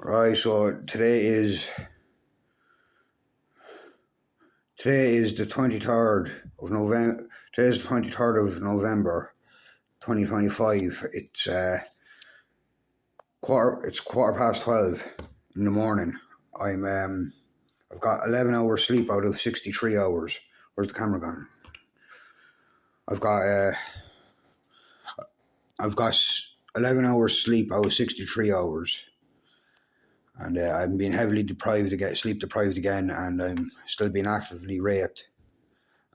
Right, so today is the 23rd of November. Today is the 23rd of November, 2025. It's quarter past 12 in the morning. I've got 11 hours sleep out of 63 hours. Where's the camera gone? I've got uh, I've got 11 hours sleep out of 63 hours, and I'm being heavily sleep deprived again, and I'm still being actively raped,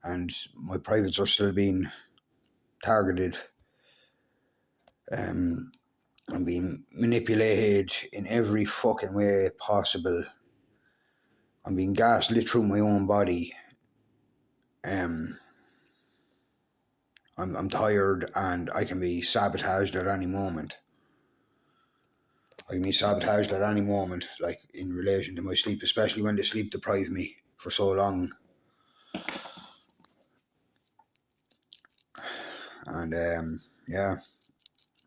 and my privates are still being targeted. I'm being manipulated in every fucking way possible. I'm being gaslit through my own body. I'm tired, and I can be sabotaged at any moment. I can be sabotaged at any moment, like in relation to my sleep, especially when they sleep deprive me for so long. And yeah,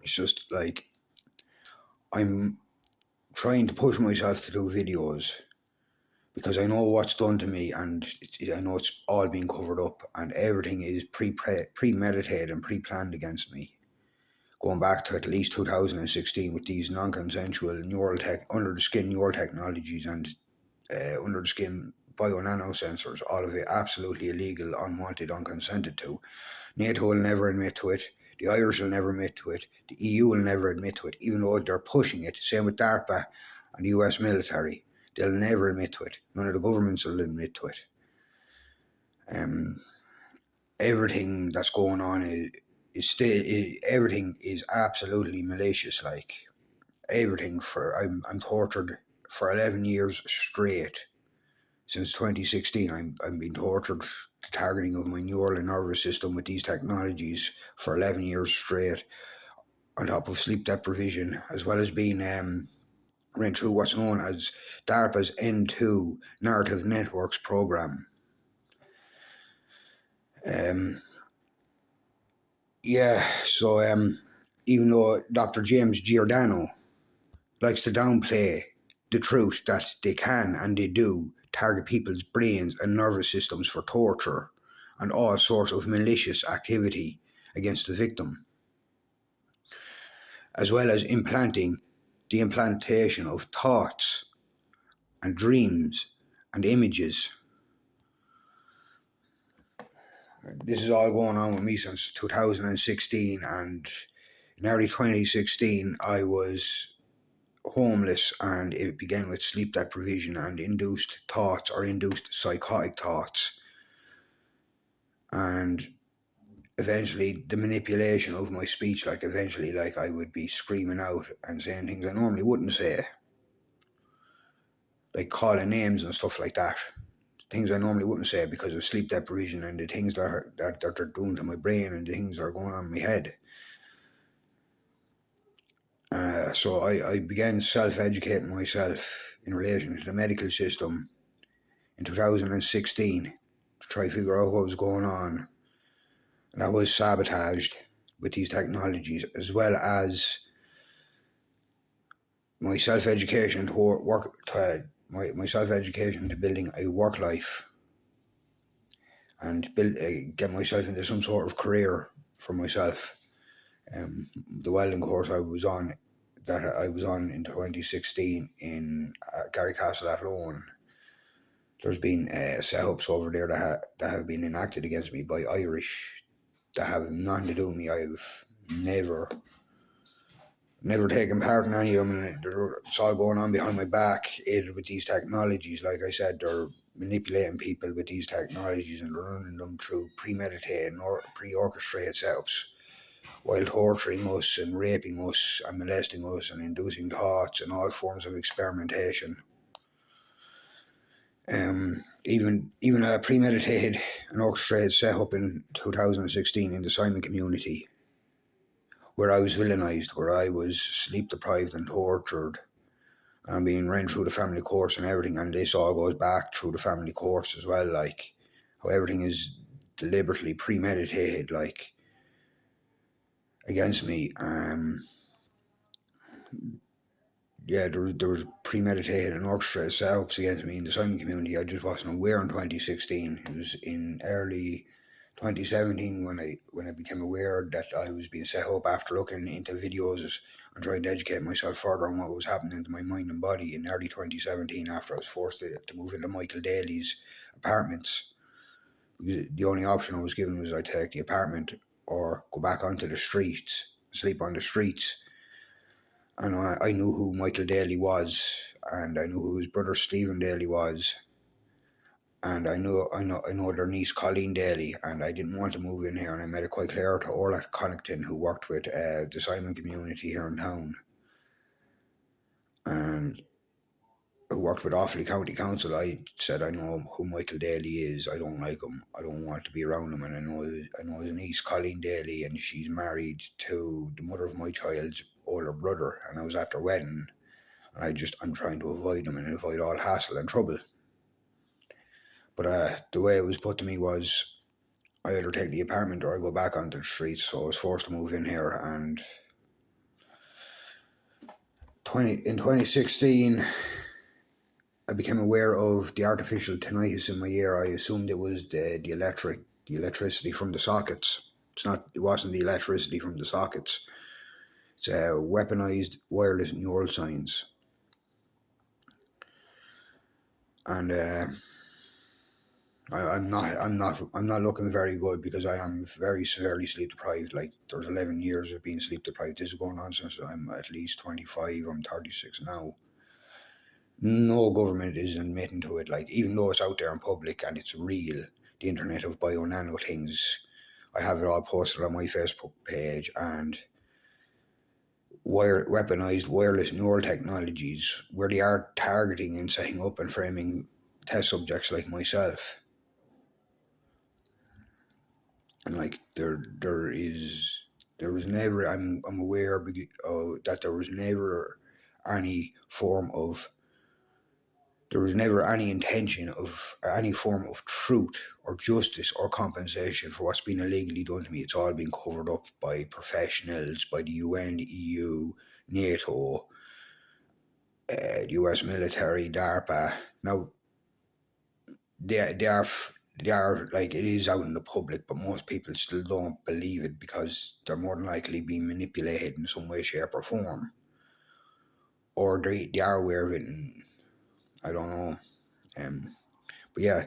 it's just like I'm trying to push myself to do videos because I know what's done to me, and I know it's all being covered up, and everything is premeditated and pre-planned against me. Going back to at least 2016 with these non-consensual under the skin neural technologies and under the skin bio-nanosensors, all of it absolutely illegal, unwanted, unconsented to. Nato will never admit to it. The Irish will never admit to it. The EU will never admit to it, even though they're pushing it. Same with DARPA and the US military. They'll never admit to it. None of the governments will admit to it. Everything that's going on everything is absolutely malicious. Like everything I'm tortured for 11 years straight. Since 2016, I'm being tortured, the targeting of my neural and nervous system with these technologies for 11 years straight, on top of sleep deprivation, as well as being ran through what's known as DARPA's N2 Narrative Networks program. Even though Dr. James Giordano likes to downplay the truth that they can and they do target people's brains and nervous systems for torture and all sorts of malicious activity against the victim, as well as the implantation of thoughts and dreams and images. This is all going on with me since 2016, and in early 2016 I was homeless, and it began with sleep deprivation and induced thoughts or induced psychotic thoughts, and eventually the manipulation of my speech. Like eventually, like I would be screaming out and saying things I normally wouldn't say, like calling names and stuff like that, things I normally wouldn't say because of sleep deprivation and the things that they're doing to my brain and the things that are going on in my head. So I began self-educating myself in relation to the medical system in 2016 to try to figure out what was going on. And I was sabotaged with these technologies, as well as my self-education my self-education to building a work life and get myself into some sort of career for myself. The welding course I was on in 2016 in Garrycastle Athlone. There's been setups over there that have been enacted against me by Irish that have nothing to do with me. I've never taken part in any of them, and it's all going on behind my back, aided with these technologies. Like I said, they're manipulating people with these technologies and running them through premeditated or pre-orchestrated setups, while torturing us and raping us and molesting us and inducing thoughts and all forms of experimentation. Even a premeditated and orchestrated setup in 2016 in the Simon community, where I was villainised, where I was sleep deprived and tortured, and I'm being ran through the family course and everything, and this all goes back through the family course as well, like how everything is deliberately premeditated, like against me. there was premeditated and orchestrated setups against me in the Simon community. I just wasn't aware in 2016. It was in early 2017 when I became aware that I was being set up after looking into videos and trying to educate myself further on what was happening to my mind and body in early 2017 after I was forced to move into Michael Daly's apartments. The only option I was given was I take the apartment or go back onto the streets, sleep on the streets. And I knew who Michael Daly was, and I knew who his brother Stephen Daly was, and I know their niece Colleen Daly, and I didn't want to move in here, and I made it quite clear to Orla Connaughton, who worked with the Simon community here in town, and who worked with Offaly County Council. I said I know who Michael Daly is. I don't like him. I don't want to be around him, and I know his niece Colleen Daly, and she's married to the mother of my child's older brother, and I was at their wedding. And I'm trying to avoid them and avoid all hassle and trouble. But the way it was put to me was I either take the apartment or I go back onto the streets. So I was forced to move in here. And in 2016, I became aware of the artificial tinnitus in my ear. I assumed it was the electricity from the sockets. It wasn't the electricity from the sockets. It's weaponized wireless neuroscience. And I'm not looking very good because I am very severely sleep deprived. Like, there's 11 years of being sleep deprived. This is going on since I'm at least 25. I'm 36 now. No government is admitting to it. Like, even though it's out there in public and it's real, the Internet of Bio Nano things, I have it all posted on my Facebook page, and weaponized wireless neural technologies, where they are targeting and setting up and framing test subjects like myself. And like there was never, I'm aware that there was never any intention of any form of truth or justice or compensation for what's been illegally done to me. It's all been covered up by professionals, by the UN, the EU, Nato, the US military, DARPA. Now, they are like, it is out in the public, but most people still don't believe it because they're more than likely being manipulated in some way, shape, or form, or they are aware of it. And I don't know. But yeah,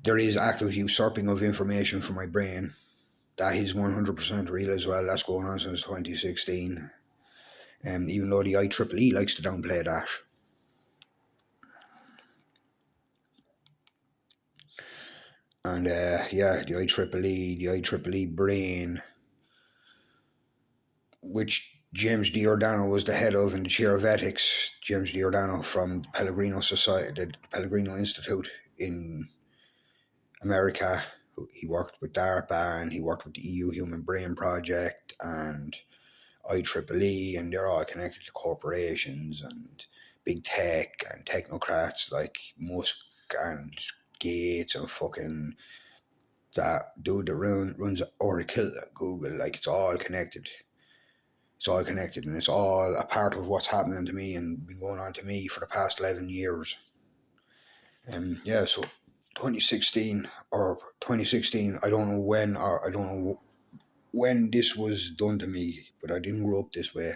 there is active usurping of information from my brain. That is 100% real as well. That's going on since 2016. Even though the IEEE likes to downplay that. And the IEEE brain, which James Giordano was the head of and the chair of ethics. James Giordano from the Pellegrino Society, the Pellegrino Institute in America. He worked with DARPA and he worked with the EU Human Brain Project and IEEE, and they're all connected to corporations and big tech and technocrats like Musk and Gates and fucking that dude that runs Oracle at Google. Like, it's all connected. It's all connected, and it's all a part of what's happening to me and been going on to me for the past 11 years. So 2016, I don't know when this was done to me, but I didn't grow up this way.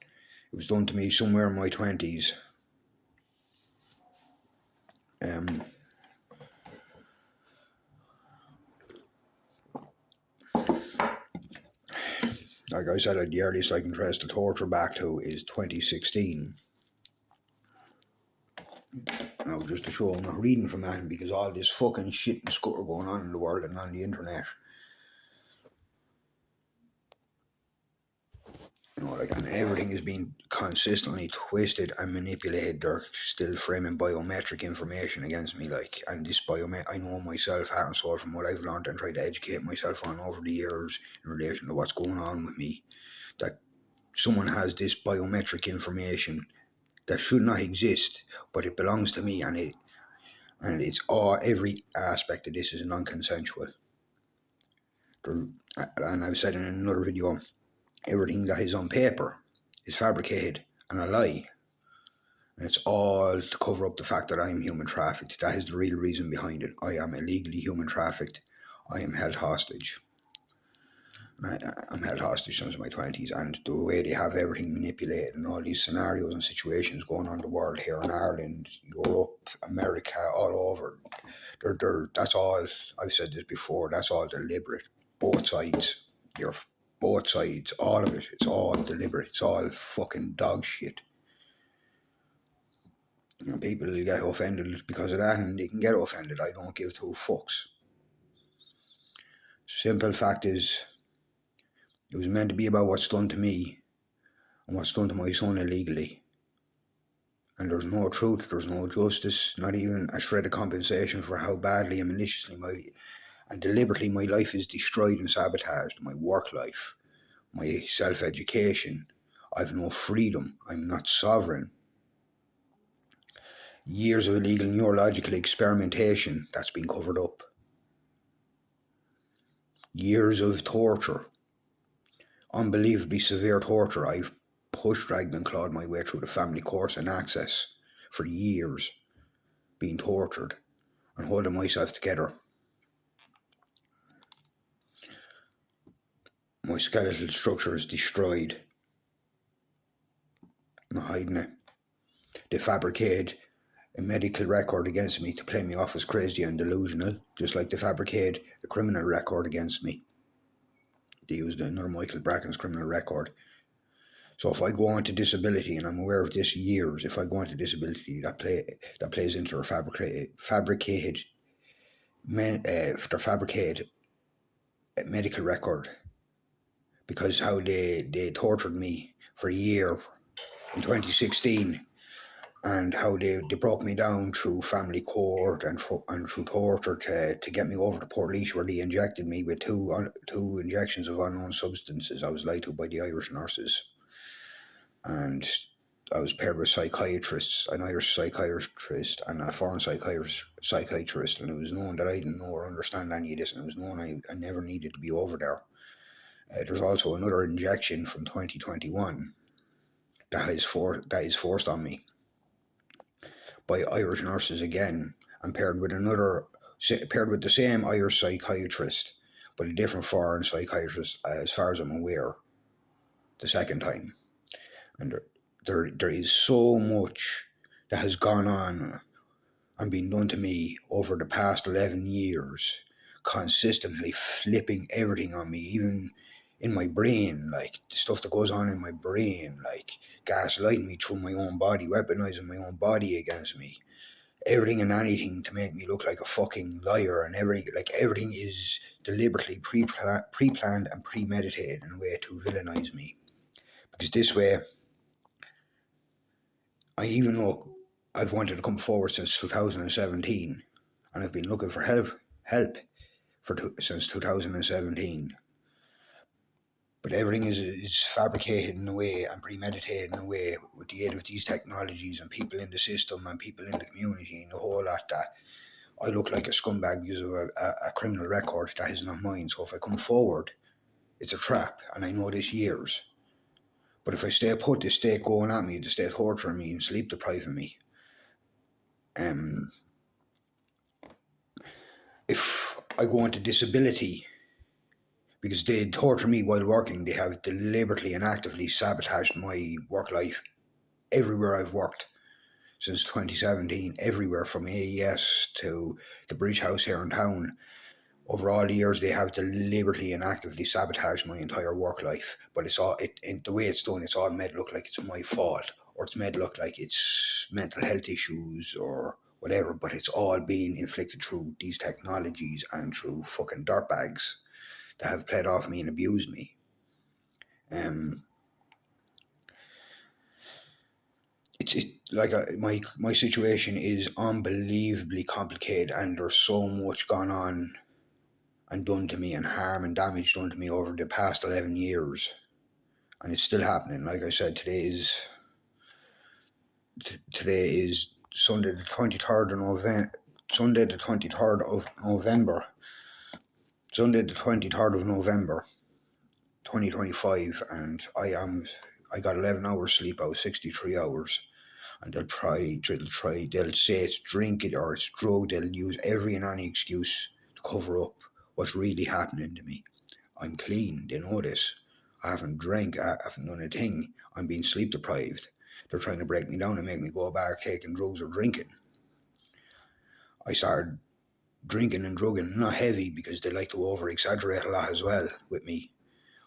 It was done to me somewhere in my 20s. Like I said, the earliest I can trace the torture back to is 2016. Now, just to show I'm not reading from that, because all this fucking shit and scutter going on in the world and on the internet. And everything is being consistently twisted and manipulated. They're still framing biometric information against me, and this I know myself, heart and soul, from what I've learned and tried to educate myself on over the years in relation to what's going on with me, that someone has this biometric information that should not exist, but it belongs to me, and it's every aspect of this is non-consensual. And I've said in another video, everything that is on paper is fabricated and a lie. And it's all to cover up the fact that I am human trafficked. That is the real reason behind it. I am illegally human trafficked. I am held hostage. I'm held hostage since my 20s, and the way they have everything manipulated and all these scenarios and situations going on in the world, here in Ireland, Europe, America, all over, that's all, I've said this before, that's all deliberate. Both sides, both sides, all of it, it's all deliberate, it's all fucking dog shit. You know, people get offended because of that, and they can get offended. I don't give two fucks. Simple fact is, it was meant to be about what's done to me and what's done to my son illegally. And there's no truth, there's no justice, not even a shred of compensation for how badly and maliciously and deliberately my life is destroyed and sabotaged. My work life, my self-education. I've no freedom. I'm not sovereign. Years of illegal neurological experimentation, that's been covered up. Years of torture. Unbelievably severe torture. I've pushed, dragged and clawed my way through the family course and access for years, being tortured and holding myself together. My skeletal structure is destroyed. I'm not hiding it. They fabricate a medical record against me to play me off as crazy and delusional, just like they fabricate a criminal record against me. They used another Michael Bracken's criminal record. So if I go on to disability, and I'm aware of this years, if I go on to disability, that plays into their fabricated medical record, because how they tortured me for a year in 2016, and how they broke me down through family court and through torture to get me over to Portlaoise, where they injected me with two injections of unknown substances. I was lied to by the Irish nurses, and I was paired with psychiatrists, an Irish psychiatrist and a foreign psychiatrist, and it was known that I didn't know or understand any of this, and it was known I never needed to be over there. There's also another injection from 2021 that is forced on me by Irish nurses again, and paired with the same Irish psychiatrist, but a different foreign psychiatrist, as far as I'm aware, the second time. And there is so much that has gone on and been done to me over the past 11 years, consistently flipping everything on me, even in my brain, like the stuff that goes on in my brain, like gaslighting me through my own body, weaponizing my own body against me, everything and anything to make me look like a fucking liar, and everything is deliberately pre-planned and premeditated in a way to villainize me. Because this way, even though I've wanted to come forward since 2017, and I've been looking for help since 2017, but everything is fabricated in a way and premeditated in a way with the aid of these technologies and people in the system and people in the community and the whole lot, that I look like a scumbag because of a criminal record that is not mine. So if I come forward, it's a trap, and I know this years. But if I stay put, they stay going at me, they stay torturing me and sleep depriving me. If I go into disability, because they torture me while working, they have deliberately and actively sabotaged my work life everywhere I've worked since 2017, everywhere from AES to the Bridge House here in town. Over all the years, they have deliberately and actively sabotaged my entire work life. But the way it's done, it's all made to look like it's my fault, or it's made to look like it's mental health issues or whatever. But it's all being inflicted through these technologies and through fucking dirtbags that have played off me and abused me. My situation is unbelievably complicated, and there's so much gone on and done to me, and harm and damage done to me over the past 11 years, and it's still happening. Like I said, today is Sunday the 23rd of November. Sunday the 23rd of November 2025, and I got 11 hours sleep out of 63 hours. And they'll say it's drink it or it's drug. They'll use every and any excuse to cover up what's really happening to me. I'm clean. They know this. I haven't drank. I haven't done a thing. I'm being sleep deprived. They're trying to break me down and make me go back taking drugs or drinking. I started drinking and drugging, not heavy because they like to over-exaggerate a lot as well with me.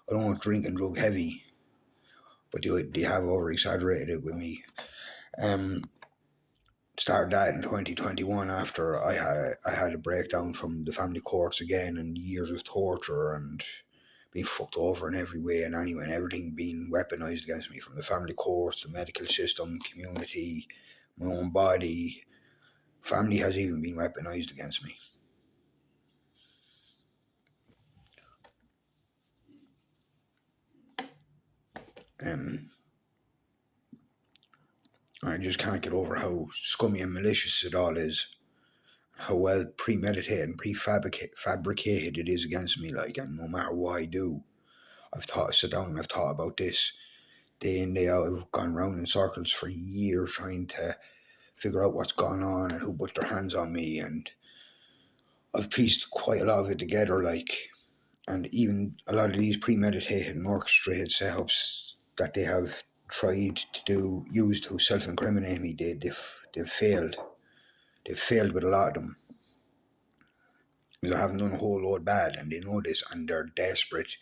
I don't want to drink and drug heavy, but they have over-exaggerated it with me. Started that in 2021 after I had a breakdown from the family courts again and years of torture and being fucked over in every way and anyway, and everything being weaponized against me from the family courts, the medical system, community, my own body. Family has even been weaponized against me. I just can't get over how scummy and malicious it all is. How well premeditated and prefabricated it is against me, like, and no matter what I do, I've sit down and I've thought about this day in, day out. I've gone round in circles for years trying to figure out what's gone on and who put their hands on me, and I've pieced quite a lot of it together, like, and even a lot of these premeditated and orchestrated setups that they have tried to use to self-incriminate me, they've failed. They've failed with a lot of them. Because I haven't done a whole load bad, and they know this, and they're desperate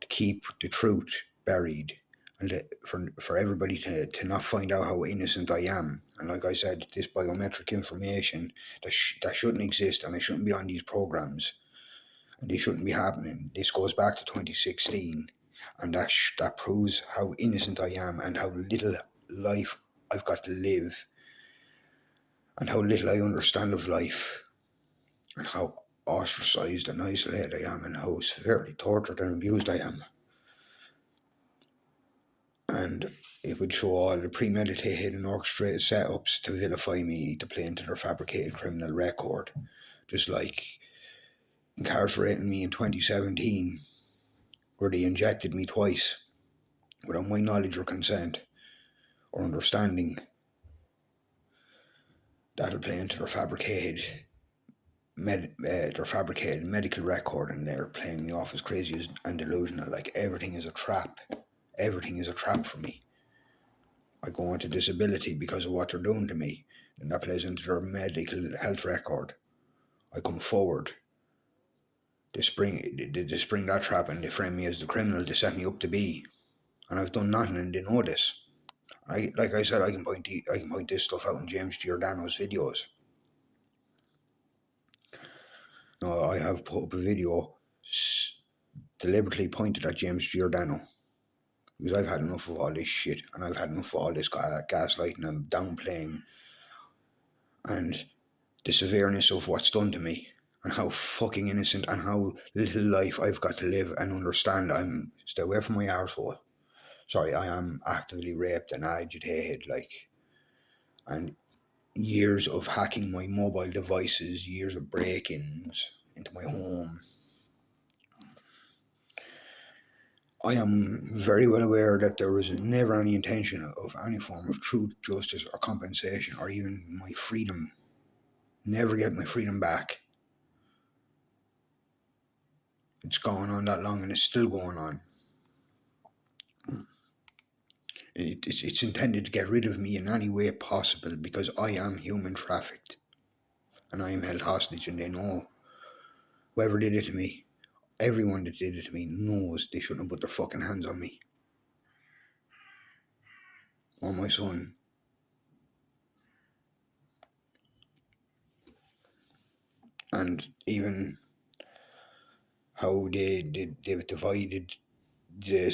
to keep the truth buried, and for everybody to not find out how innocent I am. And like I said, this biometric information that shouldn't exist, and I shouldn't be on these programs, and they shouldn't be happening. This goes back to 2016, and that proves how innocent I am and how little life I've got to live, and how little I understand of life, and how ostracized and isolated I am, and how severely tortured and abused I am. And it would show all the premeditated and orchestrated setups to vilify me, to play into their fabricated criminal record. Just like incarcerating me in 2017, where they injected me twice without my knowledge or consent or understanding. That'll play into their fabricated medical record, and they're playing me off as crazy and delusional, like everything is a trap. Everything is a trap for me. I go into disability because of what they're doing to me, and that plays into their medical health record. I come forward. They spring that trap and they frame me as the criminal they set me up to be, and I've done nothing, and they know this. Like I said, I can point this stuff out in James Giordano's videos. No, I have put up a video deliberately pointed at James Giordano, because I've had enough of all this shit, and I've had enough of all this gaslighting and downplaying and the severeness of what's done to me, and how fucking innocent and how little life I've got to live and understand. Stay away from my arsehole. Sorry, I am actively raped and agitated, like, and years of hacking my mobile devices, years of break-ins into my home. I am very well aware that there was never any intention of any form of truth, justice, or compensation, or even my freedom. Never get my freedom back. It's gone on that long, and it's still going on. It's intended to get rid of me in any way possible, because I am human trafficked, and I am held hostage, and they know. Whoever did it to me, everyone that did it to me knows they shouldn't have put their fucking hands on me or my son. And even how they've divided the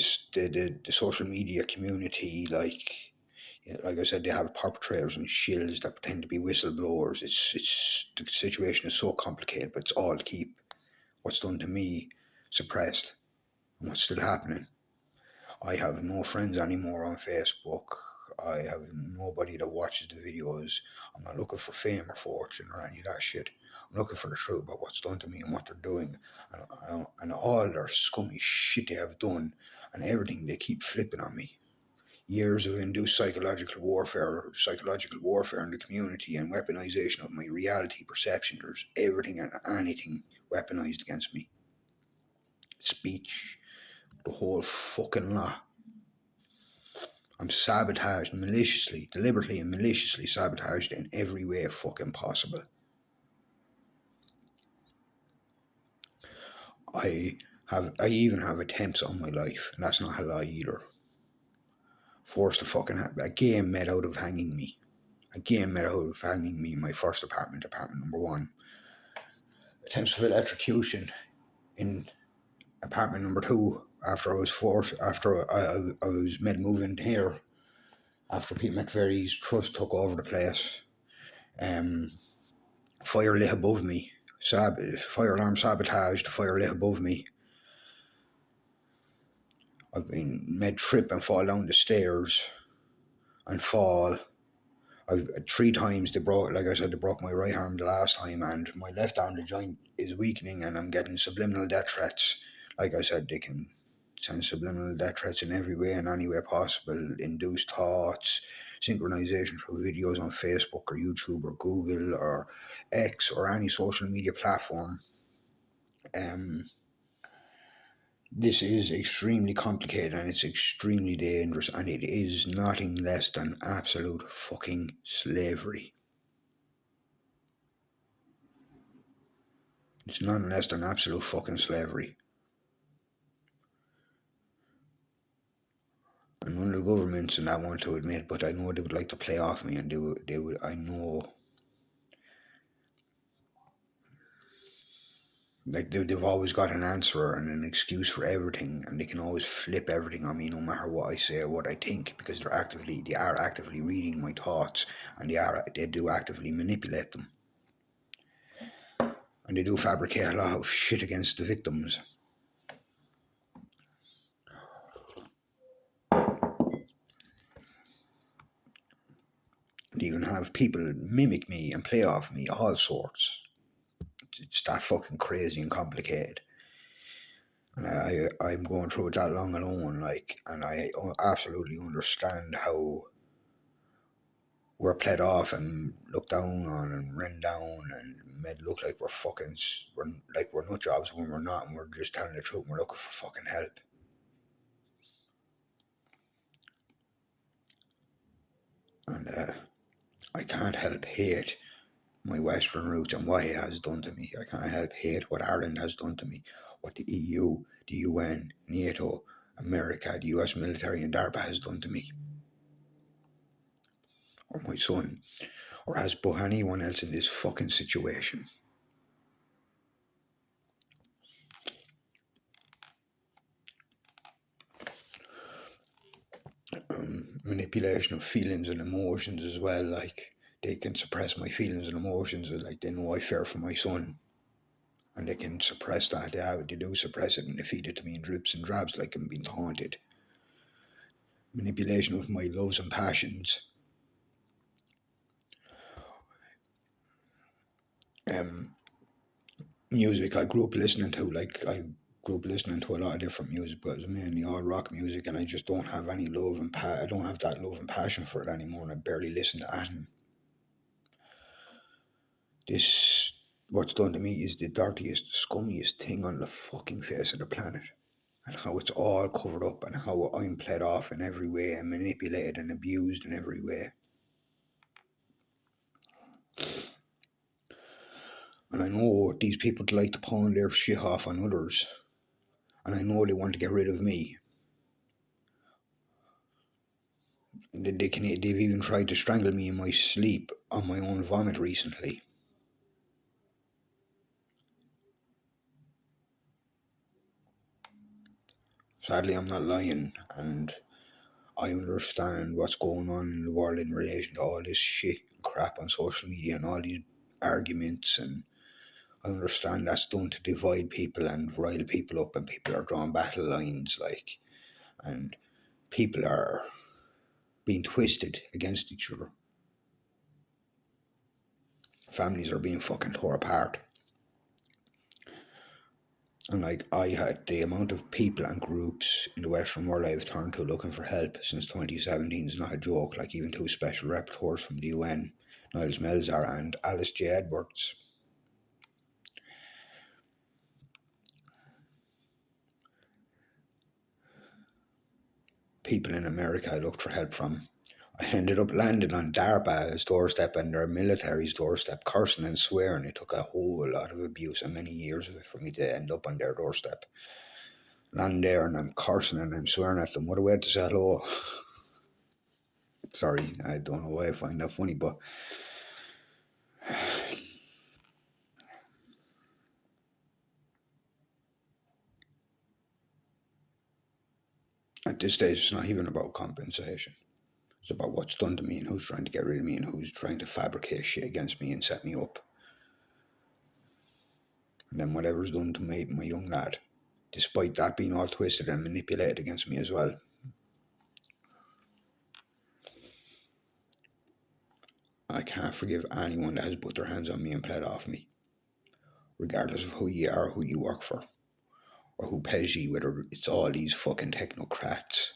social media community, like I said, they have perpetrators and shills that pretend to be whistleblowers. It's the situation is so complicated, but it's all to keep what's done to me suppressed and what's still happening. I have no friends anymore on Facebook. I have nobody that watches the videos. I'm not looking for fame or fortune or any of that shit. I'm looking for the truth about what's done to me and what they're doing, and all their scummy shit they have done, and everything they keep flipping on me. years of induced psychological warfare in the community, and weaponization of my reality perception. There's everything and anything weaponized against me. Speech, the whole fucking lot. I'm sabotaged maliciously, deliberately and maliciously sabotaged in every way fucking possible. I even have attempts on my life, and that's not a lie either. Forced to fucking have a game made out of hanging me. In my first apartment number 1. Attempts of electrocution in apartment number 2 after I was made move in here after Pete McVerry's trust took over the place. Fire lit above me. Fire alarm sabotaged. Fire lit above me. I've been made trip and fall down the stairs and fall. I've 3 times they broke my right arm the last time, and my left arm, the joint is weakening, and I'm getting subliminal death threats. Like I said, they can send subliminal death threats in every way and any way possible. Induced thoughts, synchronization through videos on Facebook or YouTube or Google or X or any social media platform. This is extremely complicated, and it's extremely dangerous, and it is nothing less than absolute fucking slavery. It's nothing less than absolute fucking slavery. And none of the governments and that want to admit, but I know they would like to play off me, and they would. I know. Like they've always got an answer and an excuse for everything, and they can always flip everything on me no matter what I say or what I think, because they are actively reading my thoughts, and they do actively manipulate them, and they do fabricate a lot of shit against the victims. They even have people mimic me and play off me, all sorts. It's that fucking crazy and complicated. And I'm going through it that long alone, like, and I absolutely understand how we're played off and looked down on and run down and made look like we're nut jobs when we're not, and we're just telling the truth and we're looking for fucking help. And I can't help hate my Western roots and what it has done to me. I can't help hate what Ireland has done to me, what the EU, the UN, Nato, America, the US military and DARPA has done to me, or my son, or has but anyone else in this fucking situation. Manipulation of feelings and emotions as well, like they can suppress my feelings and emotions, like they know I fear for my son, and they can suppress that. They do suppress it, and they feed it to me in drips and drabs like I'm being taunted. Manipulation of my loves and passions. Music I grew up listening to, a lot of different music, but it was mainly all rock music, and I just don't have any love and I don't have that love and passion for it anymore, and I barely listen to anything. What's done to me is the dirtiest, scummiest thing on the fucking face of the planet, and how it's all covered up, and how I'm played off in every way and manipulated and abused in every way. And I know these people like to pawn their shit off on others, and I know they want to get rid of me. They've even tried to strangle me in my sleep on my own vomit recently. Sadly, I'm not lying, and I understand what's going on in the world in relation to all this shit and crap on social media and all these arguments, and I understand that's done to divide people and rile people up, and people are drawing battle lines, like, and people are being twisted against each other. Families are being fucking tore apart. And like I had the amount of people and groups in the Western world I've turned to looking for help since 2017 is not a joke. Like even two special rapporteurs from the UN, Niles Melzar and Alice J. Edwards. People in America I looked for help from. I ended up landing on DARPA's doorstep and their military's doorstep, cursing and swearing. It took a whole lot of abuse and many years of it for me to end up on their doorstep. Land there and I'm cursing and I'm swearing at them. What a way to say hello. Sorry, I don't know why I find that funny, but at this stage it's not even about compensation. It's about what's done to me and who's trying to get rid of me and who's trying to fabricate shit against me and set me up. And then whatever's done to me, my young lad, despite that being all twisted and manipulated against me as well. I can't forgive anyone that has put their hands on me and played off me, regardless of who you are, who you work for, or who pays you, whether it's all these fucking technocrats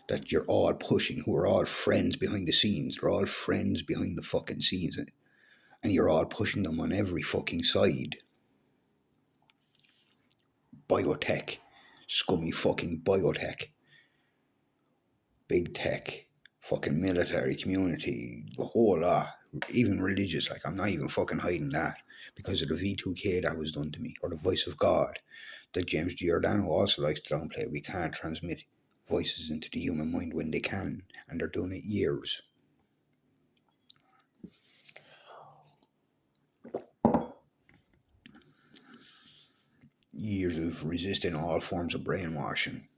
that you're all pushing, who are all friends behind the scenes. They're all friends behind the fucking scenes, and you're all pushing them on every fucking side. Biotech, scummy fucking biotech, big tech, fucking military community, the whole lot, even religious. Like, I'm not even fucking hiding that because of the V2K that was done to me, or the voice of God that James Giordano also likes to downplay. We can't transmit voices into the human mind when they can, and they're doing it years. Years of resisting all forms of brainwashing.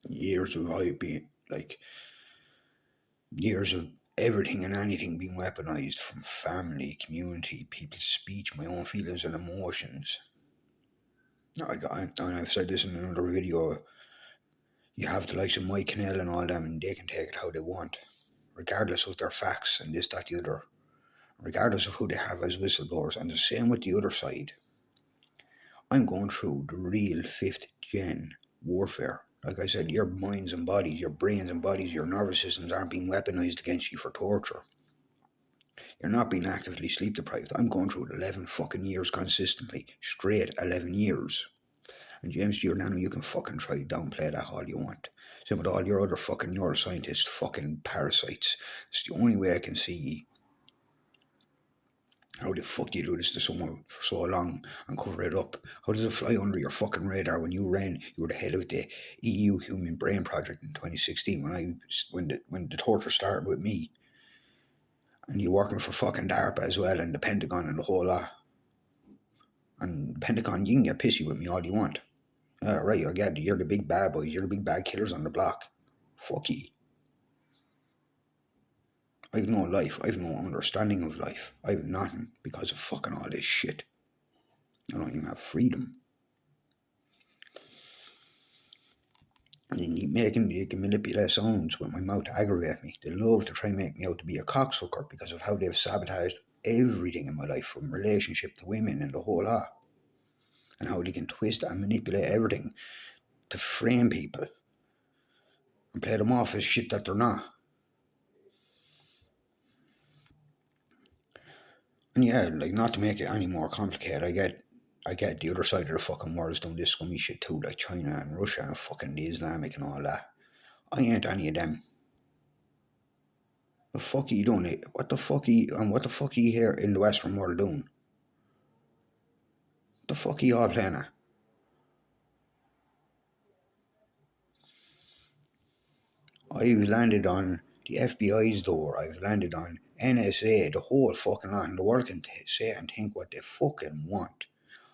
Years of being like years of everything and anything being weaponized, from family, community, people's speech, my own feelings and emotions. And I've said this in another video, you have the likes of Mike Cannell and all them, and they can take it how they want, regardless of their facts and this, that, the other, regardless of who they have as whistleblowers. And the same with the other side. I'm going through the real 5th gen warfare. Like I said, your minds and bodies, your brains and bodies, your nervous systems aren't being weaponized against you for torture. You're not being actively sleep deprived. I'm going through it 11 fucking years consistently. Straight 11 years. And James Giordano, you can fucking try to downplay that all you want. Same with all your other fucking neuroscientists, fucking parasites. It's the only way I can see how the fuck do you do this to someone for so long and cover it up? How does it fly under your fucking radar when you were the head of the EU Human Brain Project in 2016 when the torture started with me? And you're working for fucking DARPA as well, and the Pentagon and the whole lot. And the Pentagon, you can get pissy with me all you want. Right, I get it. You're the big bad boys. You're the big bad killers on the block. Fuck ye. I've no life. I've no understanding of life. I've nothing because of fucking all this shit. I don't even have freedom. And they can manipulate sounds with my mouth to aggravate me. They love to try and make me out to be a cocksucker because of how they've sabotaged everything in my life, from relationship to women and the whole lot. And how they can twist and manipulate everything to frame people and play them off as shit that they're not. And yeah, like, not to make it any more complicated, I get the other side of the fucking world's doing this scummy shit too, like China and Russia and fucking the Islamic and all that. I ain't any of them. The fuck are you doing? What the fuck are you here in the Western world doing? The fuck are you all playing at? I've landed on the FBI's door. I've landed on NSA, the whole fucking lot, and the world can say and think what they fucking want.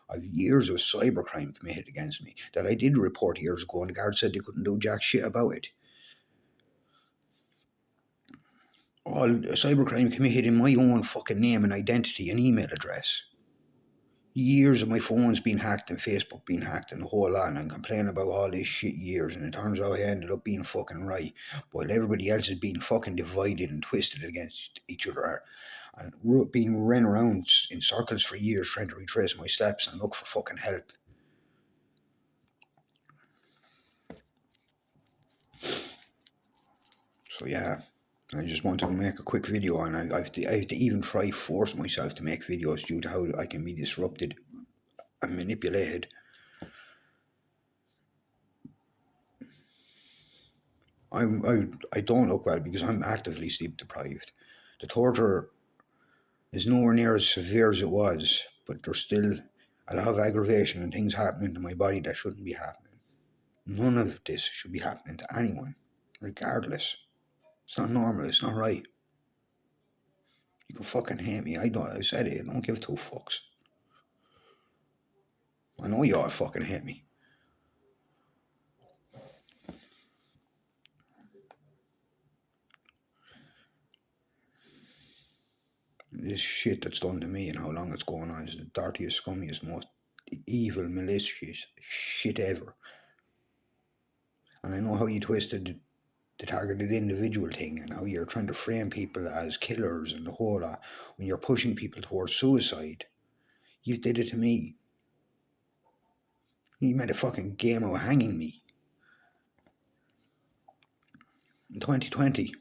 I've years of cybercrime committed against me that I did report years ago, and the guards said they couldn't do jack shit about it. All cybercrime committed in my own fucking name and identity and email address. Years of my phone's been hacked and Facebook been hacked and the whole lot, and I'm complaining about all this shit years, and it turns out I ended up being fucking right, while everybody else is being fucking divided and twisted against each other, and being ran around in circles for years trying to retrace my steps and look for fucking help. So yeah, I just wanted to make a quick video, and I have to even try force myself to make videos due to how I can be disrupted and manipulated. I don't look well because I'm actively sleep deprived. The torture is nowhere near as severe as it was, but there's still a lot of aggravation and things happening to my body that shouldn't be happening. None of this should be happening to anyone, regardless. It's not normal, it's not right. You can fucking hate me. I said it, I don't give two fucks. I know you all fucking hate me. This shit that's done to me and how long it's going on is the dirtiest, scummiest, most evil, malicious shit ever. And I know how you twisted the targeted individual thing and how you're trying to frame people as killers and the whole lot when you're pushing people towards suicide. You did it to me. You made a fucking game out of hanging me in 2020.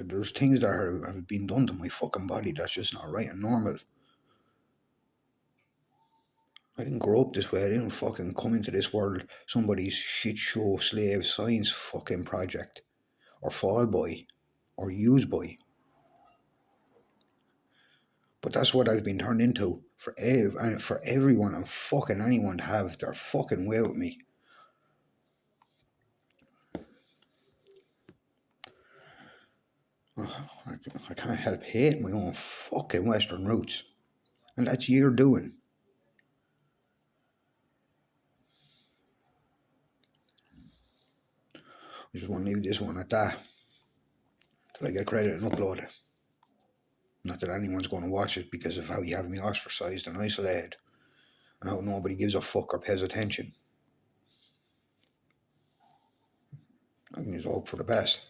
There's things that have been done to my fucking body that's just not right and normal. I didn't grow up this way. I didn't fucking come into this world somebody's shit show slave science fucking project or fall by or use by. But that's what I've been turned into for everyone and fucking anyone to have their fucking way with me. I can't help hate my own fucking Western roots. And that's your doing. I just want to leave this one at that. Till I get credit and upload it. Not that anyone's going to watch it because of how you have me ostracised and isolated. And how nobody gives a fuck or pays attention. I can just hope for the best.